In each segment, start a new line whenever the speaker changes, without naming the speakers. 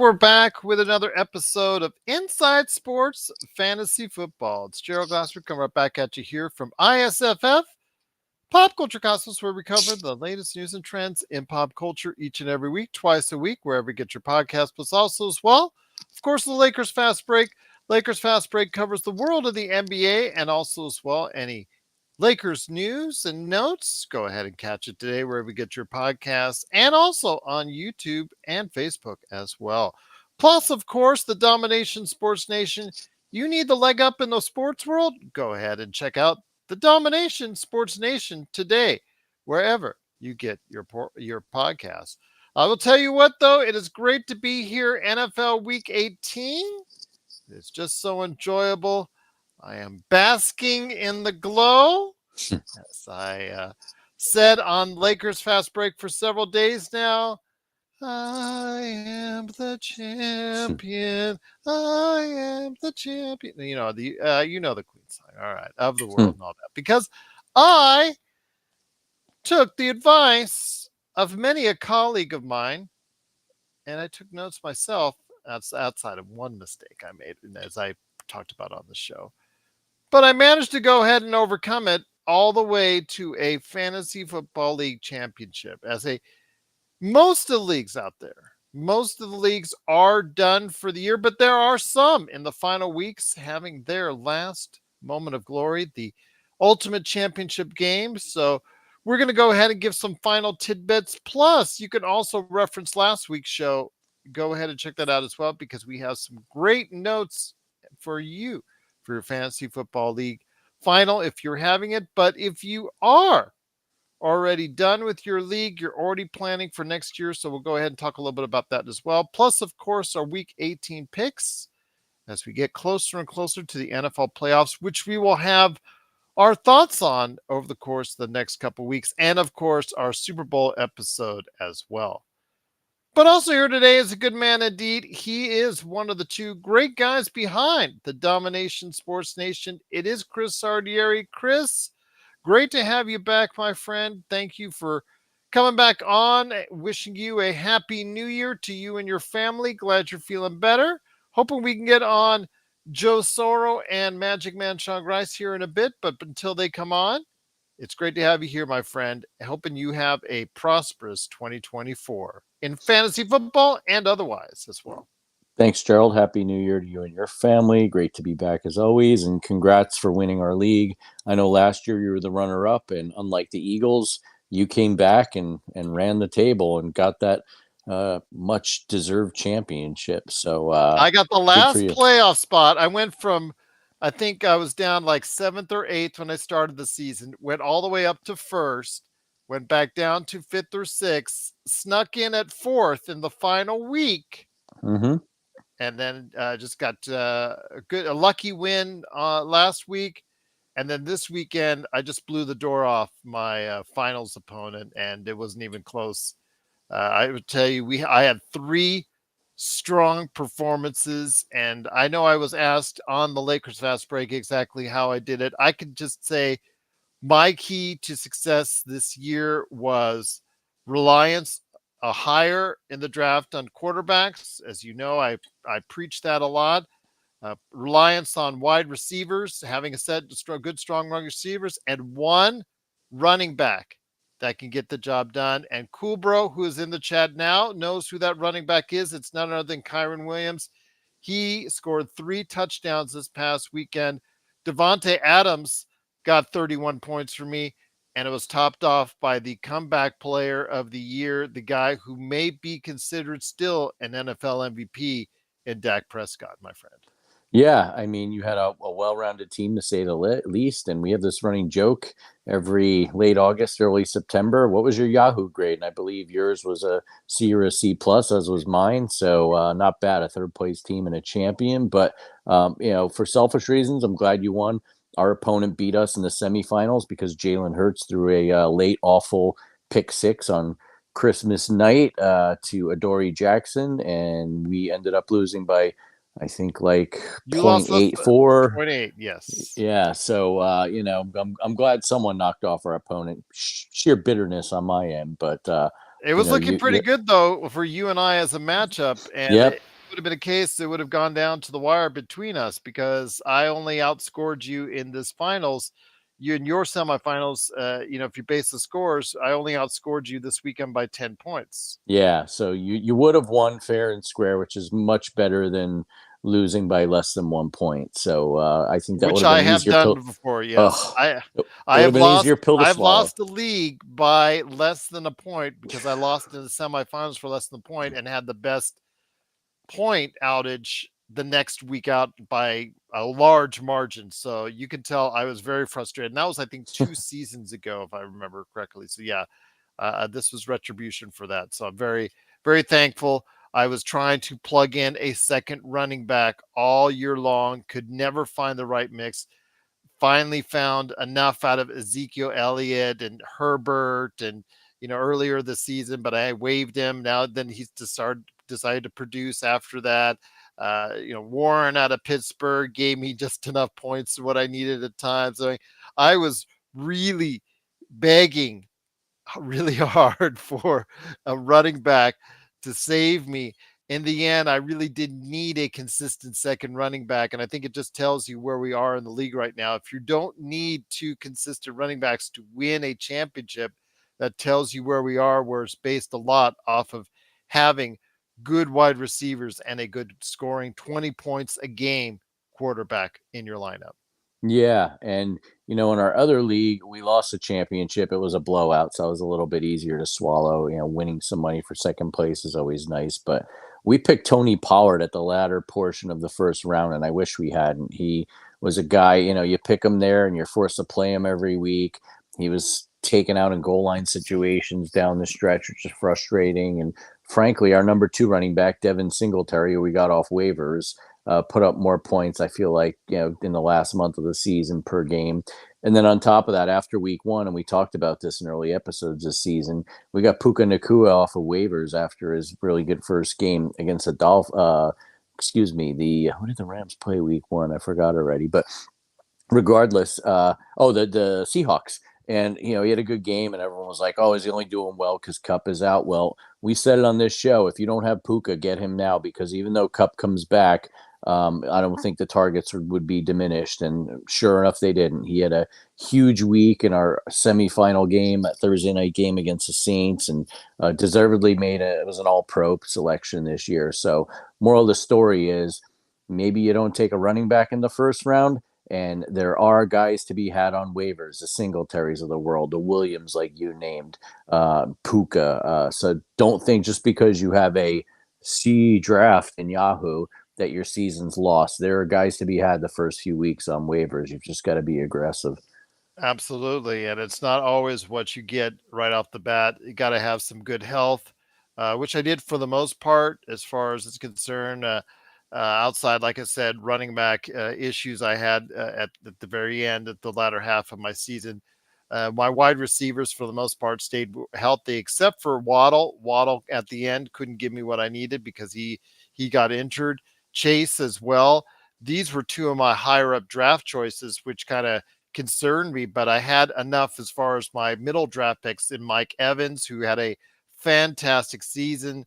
we're back with another episode of Inside Sports Fantasy Football. It's Gerald Glassford coming right back at you here from ISFF, Pop Culture Cosmos, where we cover the latest news and trends in pop culture each and every week, twice a week, wherever you get your podcast, plus also as well, of course, the Lakers Fast Break. Lakers Fast Break covers the world of the NBA and also as well any Lakers news and notes. Go ahead and catch it today wherever you get your podcasts and also on YouTube and Facebook as well. Plus, of course, the Domination Sports Nation. You need the leg up in the sports world? Go ahead and check out the Domination Sports Nation today, wherever you get your podcast. I will tell you what, though, it is great to be here. NFL Week 18. It's just so enjoyable. I am basking in the glow, as I said on Lakers Fast Break for several days now. I am the champion. I am the champion. The Queen song, all right, of the world and all that. Because I took the advice of many a colleague of mine, and I took notes myself. That's outside of one mistake I made, as I talked about on the show. But I managed to go ahead and overcome it all the way to a fantasy football league championship. Most of the leagues out there, most of the leagues are done for the year, but there are some in the final weeks having their last moment of glory, the ultimate championship game. So we're going to go ahead and give some final tidbits. Plus, you can also reference last week's show. Go ahead and check that out as well, because we have some great notes for you for your fantasy football league final if you're having it. But if you are already done with your league, you're already planning for next year. So we'll go ahead and talk a little bit about that as well. Plus, of course, our week 18 picks as we get closer and closer to the NFL playoffs, which we will have our thoughts on over the course of the next couple weeks. And of course, our Super Bowl episode as well. But also here today is a good man indeed. He is one of the two great guys behind the Domination Sports Nation. It is Chris Sardieri. Chris, great to have you back, my friend. Thank you for coming back on. Wishing you a happy new year to you and your family. Glad you're feeling better. Hoping we can get on Joe Soro and Magic Man Sean Grice here in a bit. But until they come on, it's great to have you here, my friend. Hoping you have a prosperous 2024 in fantasy football and otherwise as well.
Thanks, Gerald. Happy New Year to you and your family. Great to be back as always. And congrats for winning our league. I know last year you were the runner-up, and unlike the Eagles, you came back and ran the table and got that much-deserved championship. So
I got the last playoff spot. I went from, I think I was down like 7th or 8th when I started the season, went all the way up to 1st, went back down to 5th or 6th, snuck in at 4th in the final week.
Mm-hmm.
And then just got a lucky win last week. And then this weekend, I just blew the door off my finals opponent, and it wasn't even close. I would tell you, I had 3 strong performances, and I know I was asked on the Lakers Fast Break exactly how I did it. I could just say my key to success this year was reliance higher in the draft on quarterbacks. As you know, I preach that a lot. Reliance on wide receivers, having a set good, strong run receivers, and one running back that can get the job done. And Coolbro, who is in the chat now, knows who that running back is. It's none other than Kyron Williams. He scored 3 touchdowns this past weekend. Devontae Adams got 31 points for me, and it was topped off by the comeback player of the year, the guy who may be considered still an NFL MVP in Dak Prescott, my friend.
Yeah, I mean, you had a well-rounded team, to say the least, and we have this running joke every late August, early September. What was your Yahoo grade? And I believe yours was a C or a C plus, as was mine. So not bad, a third-place team and a champion. But for selfish reasons, I'm glad you won. Our opponent beat us in the semifinals because Jalen Hurts threw a late, awful pick 6 on Christmas night to Adoree Jackson, and we ended up losing by, I think, like 0.84.
0.8, yes.
Yeah, so I'm glad someone knocked off our opponent. Sheer bitterness on my end, but
it was looking pretty good though for you and I as a matchup. And
yep.
would have been a case, it would have gone down to the wire between us because I only outscored you in this finals. You in your semifinals, if you base the scores, I only outscored you this weekend by 10 points,
Yeah, so you would have won fair and square, which is much better than losing by less than 1 point. So I think that would
which
have been
I
an
have
easier
done
pill.
before. Yes,
Oh,
I
it
I
would have
have
been an
lost.
easier pill to
I've
swallow.
lost the league by less than a point because I lost in the semifinals for less than a point and had the best point outage the next week out by a large margin. So you can tell I was very frustrated. And that was, I think, 2 seasons ago, if I remember correctly. So yeah, this was retribution for that. So I'm very, very thankful. I was trying to plug in a second running back all year long, could never find the right mix. Finally found enough out of Ezekiel Elliott and Herbert and earlier this season, but I waived him. Now then he's decided to produce after that. Warren out of Pittsburgh gave me just enough points to what I needed at times. So I was really begging really hard for a running back to save me. In the end, I really did need a consistent second running back. And I think it just tells you where we are in the league right now. If you don't need two consistent running backs to win a championship, that tells you where we are, where it's based a lot off of having good wide receivers and a good scoring 20 points a game quarterback in your lineup.
Yeah, and in our other league, we lost a championship. It was a blowout, so it was a little bit easier to swallow. Winning some money for second place is always nice, but we picked Tony Pollard at the latter portion of the first round, and I wish we hadn't. He was a guy, you pick him there, and you're forced to play him every week. He was taken out in goal line situations down the stretch, which is frustrating. And frankly, our number two running back, Devin Singletary, who we got off waivers, put up more points, I feel like, in the last month of the season per game. And then on top of that, after week one, and we talked about this in early episodes this season, we got Puka Nakua off of waivers after his really good first game against the excuse me, who did the Rams play week one? I forgot already. But regardless, the Seahawks. And he had a good game, and everyone was like, "Oh, is he only doing well because Cup is out?" Well, we said it on this show: if you don't have Puka, get him now, because even though Cup comes back, I don't think the targets would be diminished. And sure enough, they didn't. He had a huge week in our semifinal game, a Thursday night game against the Saints, and deservedly it was an All-Pro selection this year. So, moral of the story is, maybe you don't take a running back in the first round, and there are guys to be had on waivers, the Singletaries of the world, the Williams, like you named, Puka. So don't think just because you have a C draft in Yahoo that your season's lost. There are guys to be had the first few weeks on waivers. You've just got to be aggressive.
Absolutely. And it's not always what you get right off the bat. You got to have some good health, which I did for the most part, as far as it's concerned. Outside, like I said, running back issues I had at the very end, at the latter half of my season. My wide receivers, for the most part, stayed healthy, except for Waddle. Waddle at the end couldn't give me what I needed because he got injured. Chase as well. These were two of my higher up draft choices, which kind of concerned me, but I had enough as far as my middle draft picks in Mike Evans, who had a fantastic season.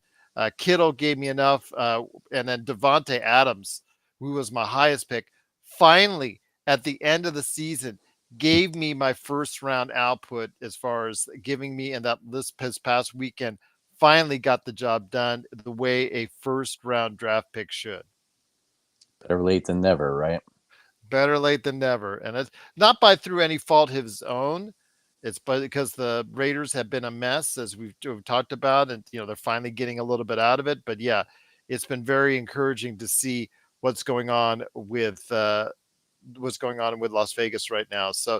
Kittle gave me enough, and then Devonte Adams, who was my highest pick, finally at the end of the season gave me my first round output as far as giving me in this past weekend. Finally got the job done the way a first round draft pick should.
Better late than never, right?
Better late than never. And it's not by through any fault of his own. It's because the Raiders have been a mess, as we've talked about, and they're finally getting a little bit out of it. But yeah, it's been very encouraging to see what's going on with Las Vegas right now. So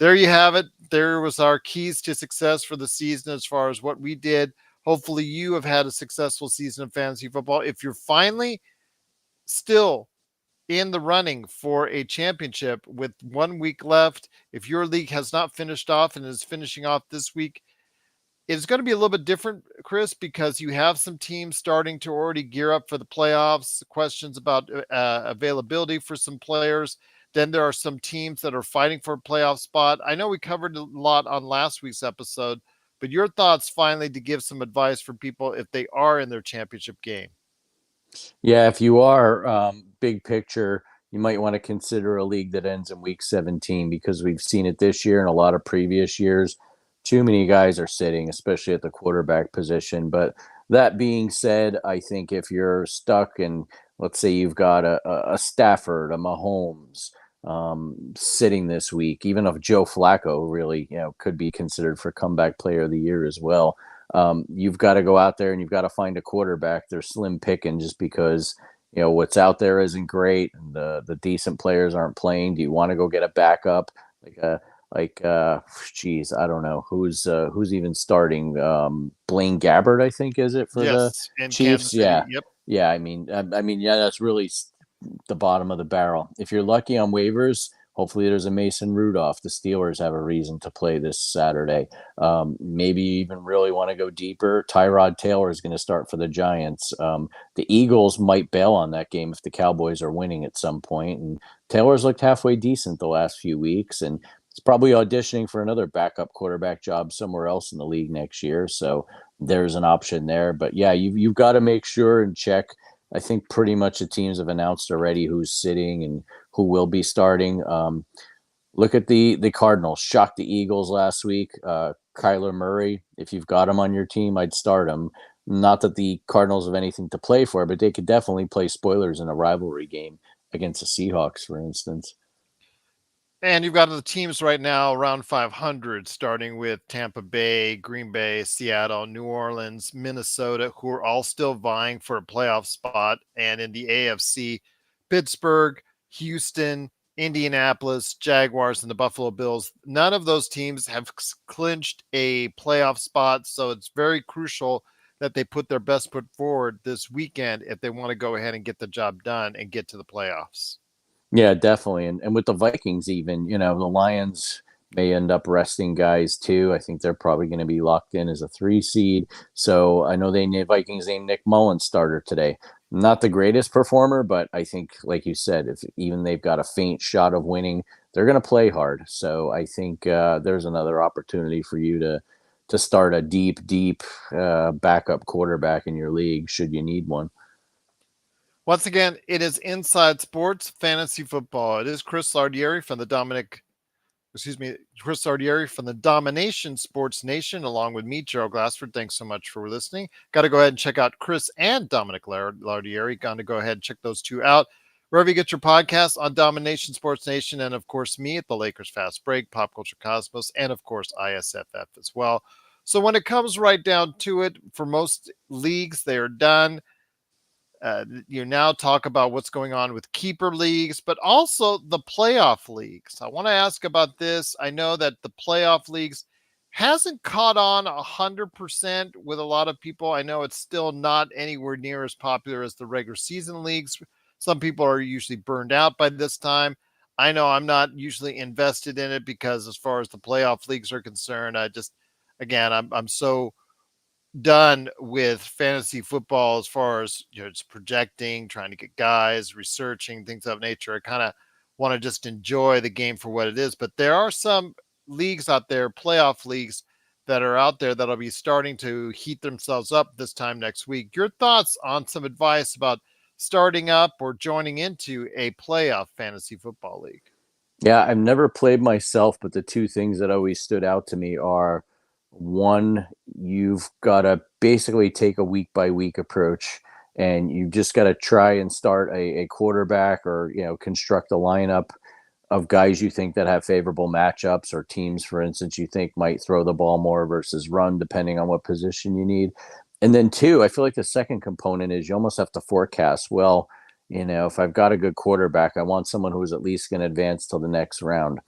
there you have it. There was our keys to success for the season as far as what we did. Hopefully, you have had a successful season of fantasy football. If you're finally still in the running for a championship with 1 week left, if your league has not finished off and is finishing off this week, it's going to be a little bit different, Chris, because you have some teams starting to already gear up for the playoffs, questions about availability for some players. Then there are some teams that are fighting for a playoff spot. I know we covered a lot on last week's episode, but your thoughts finally to give some advice for people if they are in their championship game.
Yeah, if you are big picture, you might want to consider a league that ends in week 17 because we've seen it this year and a lot of previous years. Too many guys are sitting, especially at the quarterback position. But that being said, I think if you're stuck and let's say you've got a Stafford, a Mahomes sitting this week, even if Joe Flacco really, could be considered for comeback player of the year as well, you've got to go out there and you've got to find a quarterback. They're slim picking just because what's out there isn't great and the decent players aren't playing. Do you want to go get a backup like a geez, I don't know who's even starting. Blaine Gabbert, I think, is it for the
Yes, in
Chiefs?
Kansas City.
Yeah,
Yep.
yeah. I mean, yeah, that's really the bottom of the barrel. If you're lucky on waivers, hopefully there's a Mason Rudolph. The Steelers have a reason to play this Saturday. Maybe you even really want to go deeper. Tyrod Taylor is going to start for the Giants. The Eagles might bail on that game if the Cowboys are winning at some point. And Taylor's looked halfway decent the last few weeks, and he's probably auditioning for another backup quarterback job somewhere else in the league next year. So there's an option there. But yeah, you've got to make sure and check. I think pretty much the teams have announced already who's sitting and who will be starting. Look at the Cardinals. Shocked the Eagles last week. Kyler Murray, if you've got him on your team, I'd start him. Not that the Cardinals have anything to play for, but they could definitely play spoilers in a rivalry game against the Seahawks, for instance.
And you've got the teams right now around 500, starting with Tampa Bay, Green Bay, Seattle, New Orleans, Minnesota, who are all still vying for a playoff spot. And in the AFC, Pittsburgh, Houston, Indianapolis, Jaguars, and the Buffalo Bills. None of those teams have clinched a playoff spot. So it's very crucial that they put their best foot forward this weekend if they want to go ahead and get the job done and get to the playoffs.
Yeah, definitely. And with the Vikings, even, the Lions may end up resting guys too. I think they're probably going to be locked in as a 3 seed. So I know Vikings named Nick Mullins starter today. Not the greatest performer, but I think, like you said, if even they've got a faint shot of winning, they're going to play hard. So I think there's another opportunity for you to start a deep backup quarterback in your league should you need one.
Once again, it is Inside Sports Fantasy Football. It is Chris Lardieri from the Chris Lardieri from the Domination Sports Nation, along with me, Gerald Glassford. Thanks so much for listening. Got to go ahead and check out Chris and Dominic Lardieri. Got to go ahead and check those two out wherever you get your podcasts on Domination Sports Nation, and of course me at the Lakers Fast Break, Pop Culture Cosmos, and of course ISFF as well. So when it comes right down to it, for most leagues, they are done. You now talk about what's going on with keeper leagues, but also the playoff leagues. I want to ask about this. I know that the playoff leagues hasn't caught on 100% with a lot of people. I know it's still not anywhere near as popular as the regular season leagues. Some people are usually burned out by this time. I know I'm not usually invested in it because as far as the playoff leagues are concerned, I'm so done with fantasy football as far as just projecting, trying to get guys, researching things of nature. I kind of want to just enjoy the game for what it is. But there are some leagues out there, playoff leagues that are out there that'll be starting to heat themselves up this time next week. Your thoughts on some advice about starting up or joining into a playoff fantasy football league?
Yeah, I've never played myself, but the two things that always stood out to me are one, you've got to basically take a week by week approach and you've just got to try and start a quarterback or, construct a lineup of guys you think that have favorable matchups or teams, for instance, you think might throw the ball more versus run, depending on what position you need. And then two, I feel like the second component is you almost have to forecast, well, if I've got a good quarterback, I want someone who's at least going to advance till the next round.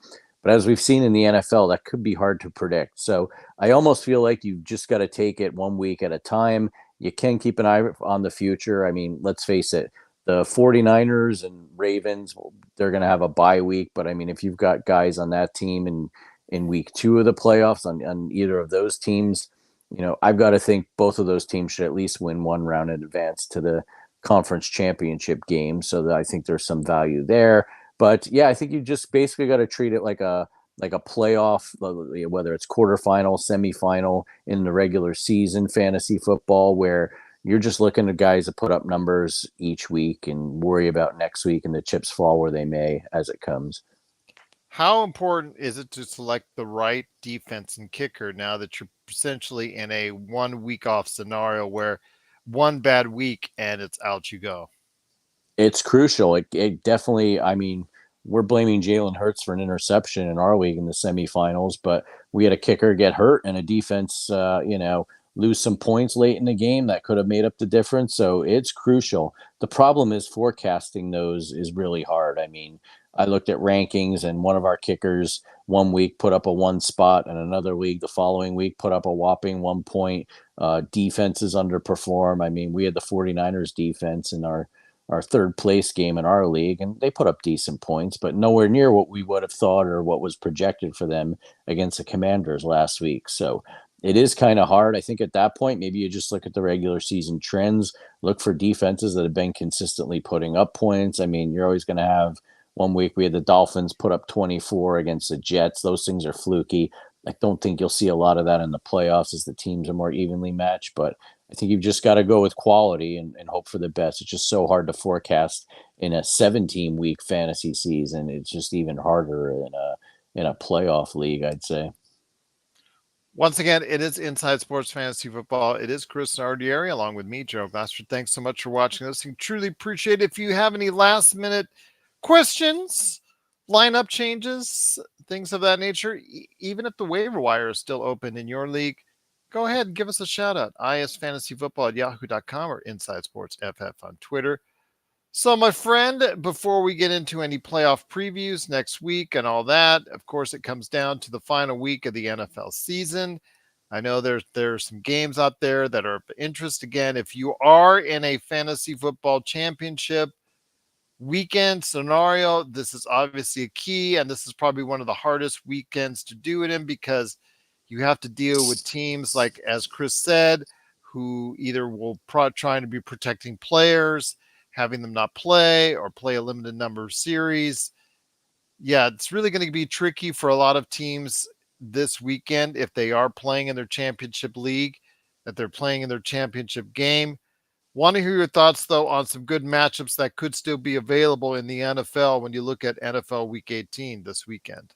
But as we've seen in the NFL, that could be hard to predict. So I almost feel like you've just got to take it 1 week at a time. You can keep an eye on the future. I mean, let's face it, the 49ers and Ravens, they're going to have a bye week. But I mean, if you've got guys on that team in week 2 of the playoffs on either of those teams, I've got to think both of those teams should at least win one round in advance to the conference championship game. So that I think there's some value there. But yeah, I think you just basically got to treat it like a playoff, whether it's quarterfinal, semifinal in the regular season fantasy football, where you're just looking at guys to put up numbers each week and worry about next week, and the chips fall where they may as it comes.
How important is it to select the right defense and kicker now that you're essentially in a 1 week off scenario where one bad week and it's out you go?
It's crucial. It definitely, I mean, we're blaming Jalen Hurts for an interception in our league in the semifinals, but we had a kicker get hurt and a defense, lose some points late in the game that could have made up the difference. So it's crucial. The problem is forecasting those is really hard. I mean, I looked at rankings, and one of our kickers 1 week put up a one spot, and another week, the following week, put up a whopping 1 point. Defenses underperform. I mean, we had the 49ers defense in our third place game in our league, and they put up decent points, but nowhere near what we would have thought or what was projected for them against the Commanders last week. So it is kind of hard. I think at that point, maybe you just look at the regular season trends, look for defenses that have been consistently putting up points. I mean, you're always going to have 1 week we had the Dolphins put up 24 against the Jets. Those things are fluky. I don't think you'll see a lot of that in the playoffs as the teams are more evenly matched, but I think you've just got to go with quality and hope for the best. It's just so hard to forecast in a 17-week fantasy season. It's just even harder in a playoff league, I'd say.
Once again, it is Inside Sports Fantasy Football. It is Chris Nardieri along with me, Joe Glassford. Thanks so much for watching this. We truly appreciate it. If you have any last minute questions, lineup changes, things of that nature, even if the waiver wire is still open in your league, go ahead and give us a shout out. isfantasyfootball at yahoo.com or Inside Sports FF on Twitter. So, my friend, before we get into any playoff previews next week and all that, of course, it comes down to the final week of the NFL season. I know there's some games out there that are of interest. Again, if you are in a fantasy football championship weekend scenario, this is obviously a key, and this is probably one of the hardest weekends to do it in because you have to deal with teams like, as Chris said, who either will trying to be protecting players, having them not play, or play a limited number of series. Yeah, it's really going to be tricky for a lot of teams this weekend if they are playing in their championship league, that they're playing in their championship game. Want to hear your thoughts, though, on some good matchups that could still be available in the NFL when you look at NFL Week 18 this weekend.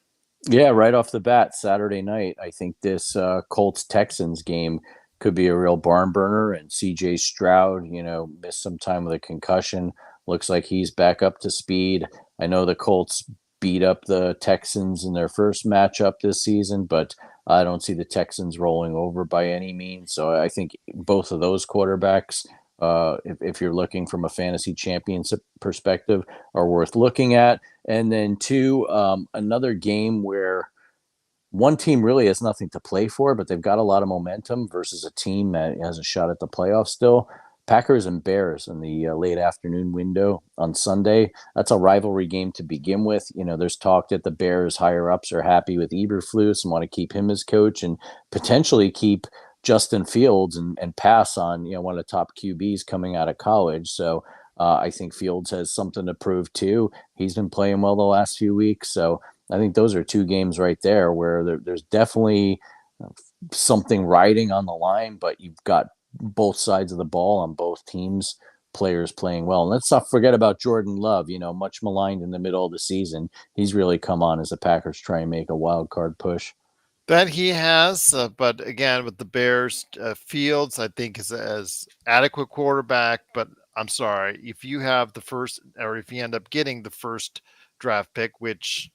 Yeah, right off the bat, Saturday night, I think this Colts Texans game could be a real barn burner. And CJ Stroud, missed some time with a concussion. Looks like he's back up to speed. I know the Colts beat up the Texans in their first matchup this season, but I don't see the Texans rolling over by any means. So I think both of those quarterbacks, if you're looking from a fantasy championship perspective, are worth looking at. And then two, another game where one team really has nothing to play for, but they've got a lot of momentum versus a team that has a shot at the playoffs still. Packers and Bears in the late afternoon window on Sunday. That's a rivalry game to begin with. There's talk that the Bears higher ups are happy with Eberflus and want to keep him as coach and potentially keep Justin Fields and pass on one of the top QBs coming out of college. So I think Fields has something to prove too. He's been playing well the last few weeks. So I think those are two games right there where there's definitely something riding on the line, but you've got both sides of the ball on both teams, players playing well. And let's not forget about Jordan Love, much maligned in the middle of the season. He's really come on as the Packers try and make a wild card push.
That he has, but again, with the Bears, Fields, I think is as adequate quarterback. But I'm sorry, if you have the first, or if you end up getting the first draft pick, which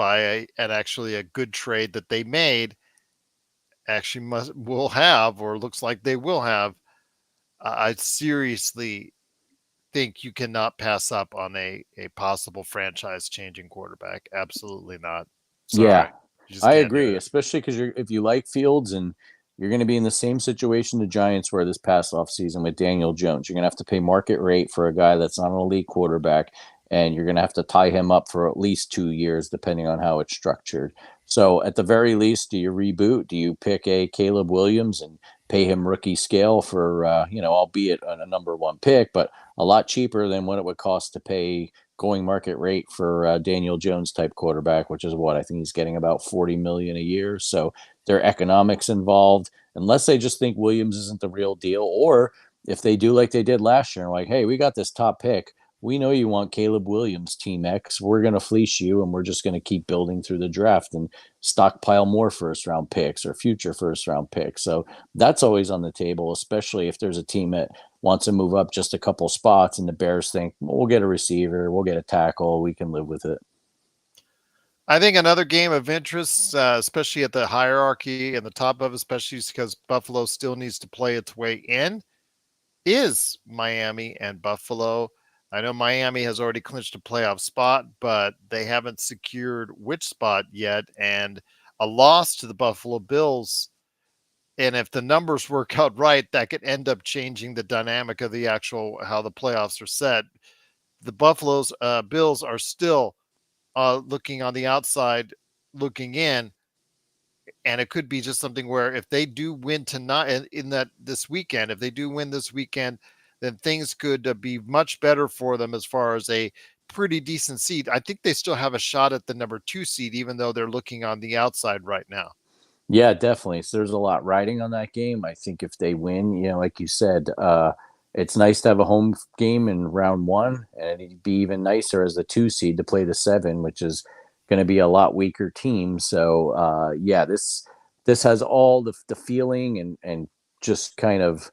and actually a good trade that they made, actually will have, or looks like they will have, I seriously think you cannot pass up on a possible franchise changing quarterback. Absolutely not.
Yeah,
Sorry, you just
I
can't do
agree,
it.
especially because if you like Fields and you're going to be in the same situation the Giants were this past offseason with Daniel Jones. You're going to have to pay market rate for a guy that's not an elite quarterback, and you're going to have to tie him up for at least 2 years, depending on how it's structured. So, at the very least, do you reboot? Do you pick a Caleb Williams and pay him rookie scale for, albeit a number one pick, but a lot cheaper than what it would cost to pay going market rate for Daniel Jones type quarterback, which is what I think he's getting about 40 million a year. So there are economics involved, unless they just think Williams isn't the real deal, or if they do like they did last year, like, hey, we got this top pick. We know you want Caleb Williams, Team X. We're going to fleece you, and we're just going to keep building through the draft and stockpile more first round picks or future first round picks. So that's always on the table, especially if there's a team that wants to move up just a couple spots and the Bears think, well, we'll get a receiver, we'll get a tackle, we can live with it.
I think another game of interest, especially at the hierarchy and the top of, especially because Buffalo still needs to play its way in, is Miami and Buffalo. I know Miami has already clinched a playoff spot, but they haven't secured which spot yet. And a loss to the Buffalo Bills, and if the numbers work out right, that could end up changing the dynamic of the actual how the playoffs are set. The Buffalo's Bills are still looking on the outside, looking in, and it could be just something where if they do win tonight in that this weekend, if they do win this weekend, then things could be much better for them as far as a pretty decent seed. I think they still have a shot at the number 2 seed, even though they're looking on the outside right now.
Yeah, definitely. So there's a lot riding on that game. I think if they win, like you said, it's nice to have a home game in round one, and it'd be even nicer as the 2 seed to play the seven, which is going to be a lot weaker team. So yeah, this has all the feeling and just kind of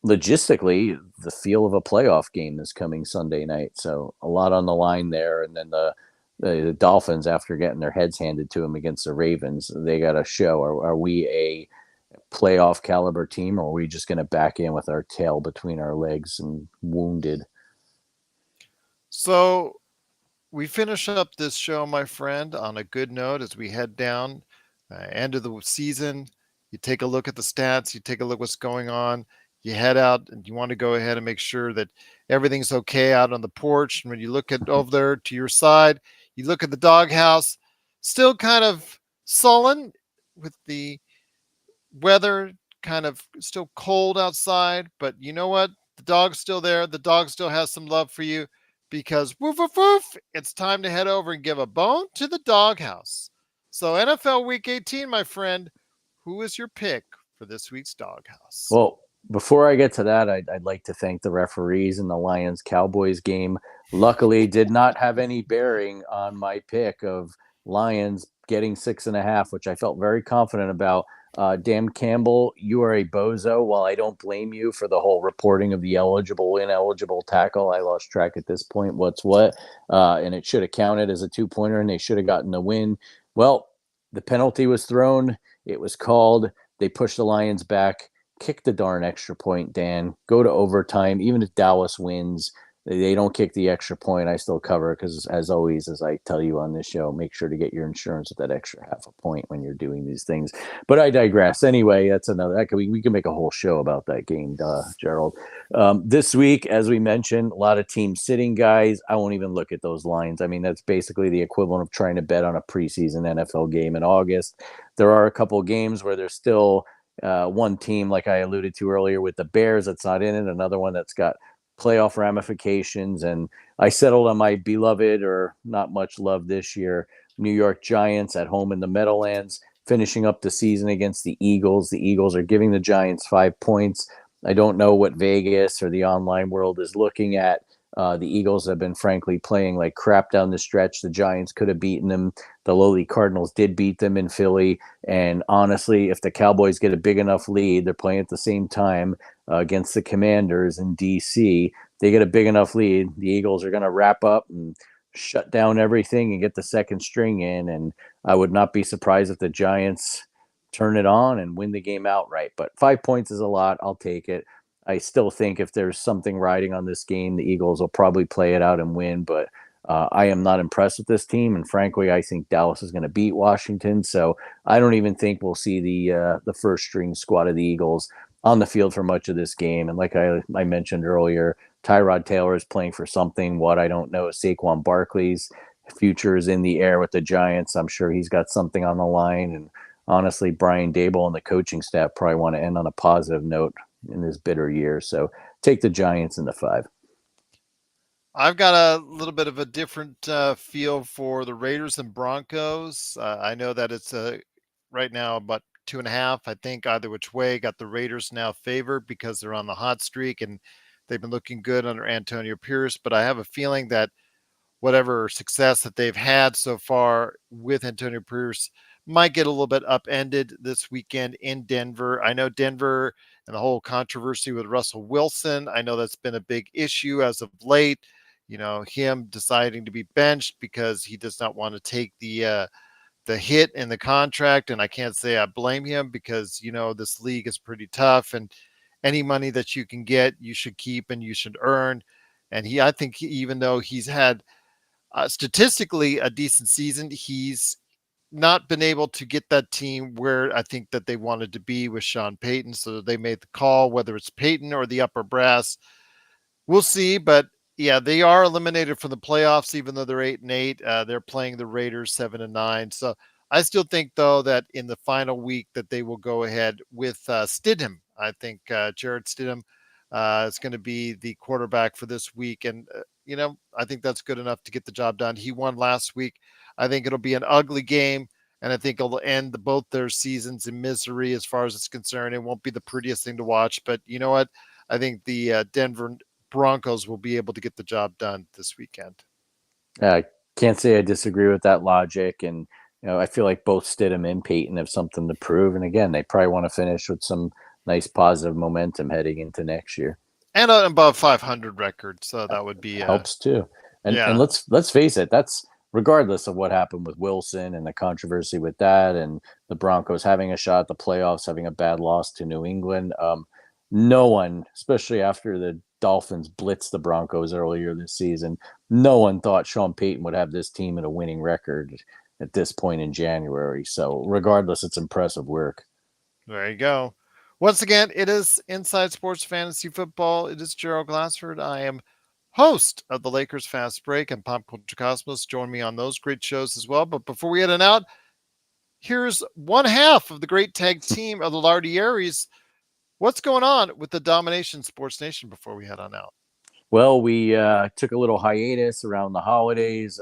logistically the feel of a playoff game this coming Sunday night. So a lot on the line there, and then the Dolphins, after getting their heads handed to them against the Ravens, they got to show: are we a playoff caliber team, or are we just going to back in with our tail between our legs and wounded?
So we finish up this show, my friend, on a good note as we head down end of the season. You take a look at the stats, you take a look what's going on, you head out and you want to go ahead and make sure that everything's okay out on the porch. And when you look at over there to your side, you look at the doghouse, still kind of sullen with the weather, kind of still cold outside, but you know what? The dog's still there. The dog still has some love for you because woof woof woof, it's time to head over and give a bone to the doghouse. So NFL Week 18, my friend, who is your pick for this week's doghouse?
Well, before I get to that, I'd like to thank the referees in the Lions Cowboys game. Luckily, did not have any bearing on my pick of Lions getting 6.5, which I felt very confident about. Dan Campbell, you are a bozo. While I don't blame you for the whole reporting of the eligible, ineligible tackle, I lost track at this point. What's what? And it should have counted as a 2-pointer, and they should have gotten the win. Well, the penalty was thrown. It was called. They pushed the Lions back. Kick the darn extra point, Dan. Go to overtime. Even if Dallas wins, they don't kick the extra point. I still cover because, as always, as I tell you on this show, make sure to get your insurance with that extra half a point when you're doing these things. But I digress. Anyway, that's another. We can make a whole show about that game, Gerald. This week, as we mentioned, a lot of teams sitting guys. I won't even look at those lines. I mean, that's basically the equivalent of trying to bet on a preseason NFL game in August. There are a couple of games where there's still one team, like I alluded to earlier, with the Bears that's not in it, another one that's got playoff ramifications. And I settled on my beloved, or not much love this year, New York Giants at home in the Meadowlands, finishing up the season against the Eagles. The Eagles are giving the Giants 5 points. I don't know what Vegas or the online world is looking at. The Eagles have been, frankly, playing like crap down the stretch. The Giants could have beaten them. The lowly Cardinals did beat them in Philly. And honestly, if the Cowboys get a big enough lead, they're playing at the same time against the Commanders in DC. They get a big enough lead. The Eagles are going to wrap up and shut down everything and get the second string in. And I would not be surprised if the Giants turn it on and win the game outright. But 5 points is a lot. I'll take it. I still think if there's something riding on this game, the Eagles will probably play it out and win. But I am not impressed with this team, and frankly, I think Dallas is going to beat Washington. So I don't even think we'll see the first string squad of the Eagles on the field for much of this game. And like I mentioned earlier, Tyrod Taylor is playing for something. What I don't know is Saquon Barkley's future is in the air with the Giants. I'm sure he's got something on the line. And honestly, Brian Dable and the coaching staff probably want to end on a positive note in this bitter year. So take the Giants in the 5.
I've got a little bit of a different feel for the Raiders and Broncos. I know that it's right now about 2.5. I think either which way got the Raiders now favored because they're on the hot streak and they've been looking good under Antonio Pierce. But I have a feeling that whatever success that they've had so far with Antonio Pierce might get a little bit upended this weekend in Denver. I know Denver and the whole controversy with Russell Wilson. I know that's been a big issue as of late. Him deciding to be benched because he does not want to take the hit in the contract, and I can't say I blame him because this league is pretty tough, and any money that you can get, you should keep and you should earn. And I think even though he's had statistically a decent season, he's not been able to get that team where I think that they wanted to be with Sean Payton. So they made the call, whether it's Payton or the upper brass. We'll see, but yeah, they are eliminated from the playoffs, even though they're 8-8. They're playing the Raiders 7-9. So I still think, though, that in the final week that they will go ahead with Stidham. I think Jared Stidham is going to be the quarterback for this week, and I think that's good enough to get the job done. He won last week. I think it'll be an ugly game, and I think it'll end both their seasons in misery as far as it's concerned. It won't be the prettiest thing to watch, but you know what? I think the Denver Broncos will be able to get the job done this weekend.
I can't say I disagree with that logic, and I feel like both Stidham and Peyton have something to prove. And again, they probably want to finish with some nice positive momentum heading into next year.
And an above 500 record, so that would be
Helps too. And
yeah.
let's face it, that's regardless of what happened with Wilson and the controversy with that, and the Broncos having a shot at the playoffs, having a bad loss to New England. No one, especially after the Dolphins blitzed the Broncos earlier this season, no one thought Sean Payton would have this team at a winning record at this point in January. So regardless, it's impressive work.
There you go. Once again, it is Inside Sports Fantasy Football. It is Gerald Glassford. I am host of the Lakers Fast Break and Pop Culture Cosmos. Join me on those great shows as well. But before we head on out, here's one half of the great tag team of the Lardieris. What's going on with the Domination Sports Nation before we head on out?
Well, we took a little hiatus around the holidays.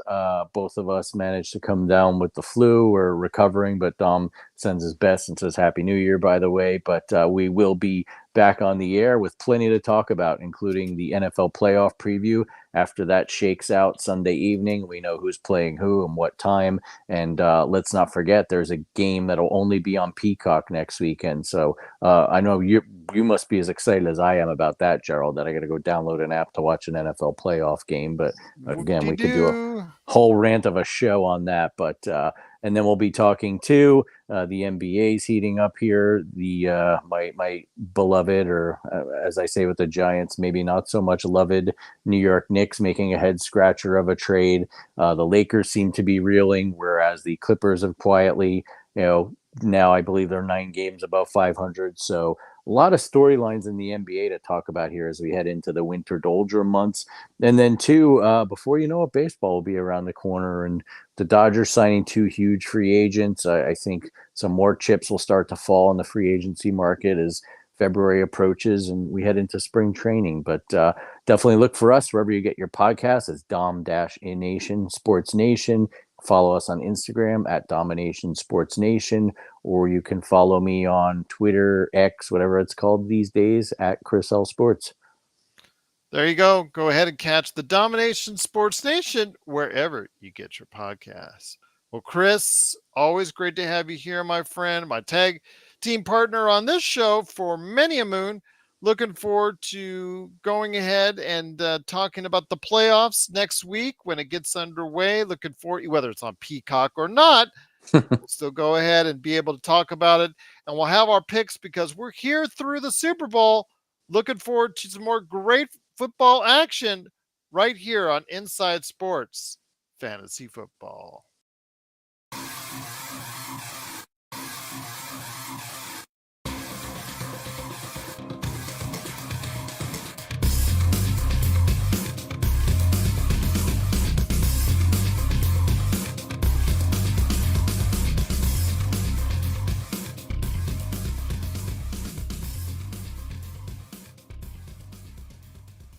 Both of us managed to come down with the flu. We're recovering, but Dom sends his best and says Happy New Year, by the way. But we will be back on the air with plenty to talk about, including the NFL playoff preview. After that shakes out Sunday evening, we know who's playing who and what time. And let's not forget, there's a game that'll only be on Peacock next weekend. So I know you must be as excited as I am about that, Gerald, that I got to go download an app to watch an NFL playoff game. But again, we could do a
Whoop-de-doo.
whole rant of a show on that. But and then we'll be talking too. The NBA's heating up here. The my beloved, or as I say with the Giants, maybe not so much loved New York Knicks making a head scratcher of a trade. The Lakers seem to be reeling, whereas the Clippers have quietly, now I believe they're 9 games above 500. So a lot of storylines in the NBA to talk about here as we head into the winter doldrum months. And then two, before you know it, baseball will be around the corner, and the Dodgers signing 2 huge free agents. I think some more chips will start to fall in the free agency market as February approaches and we head into spring training. But definitely look for us wherever you get your podcasts as Dom-In Nation Sports Nation. Follow us on Instagram at Domination Sports Nation, or you can follow me on Twitter, X, whatever it's called these days, at Chris L Sports.
There you go. Go ahead and catch the Domination Sports Nation wherever you get your podcasts. Well, Chris, always great to have you here, my friend, my tag team partner on this show for many a moon. Looking forward to going ahead and talking about the playoffs next week when it gets underway. Looking forward, whether it's on Peacock or not, we'll still go ahead and be able to talk about it. And we'll have our picks because we're here through the Super Bowl. Looking forward to some more great football action right here on Inside Sports Fantasy Football.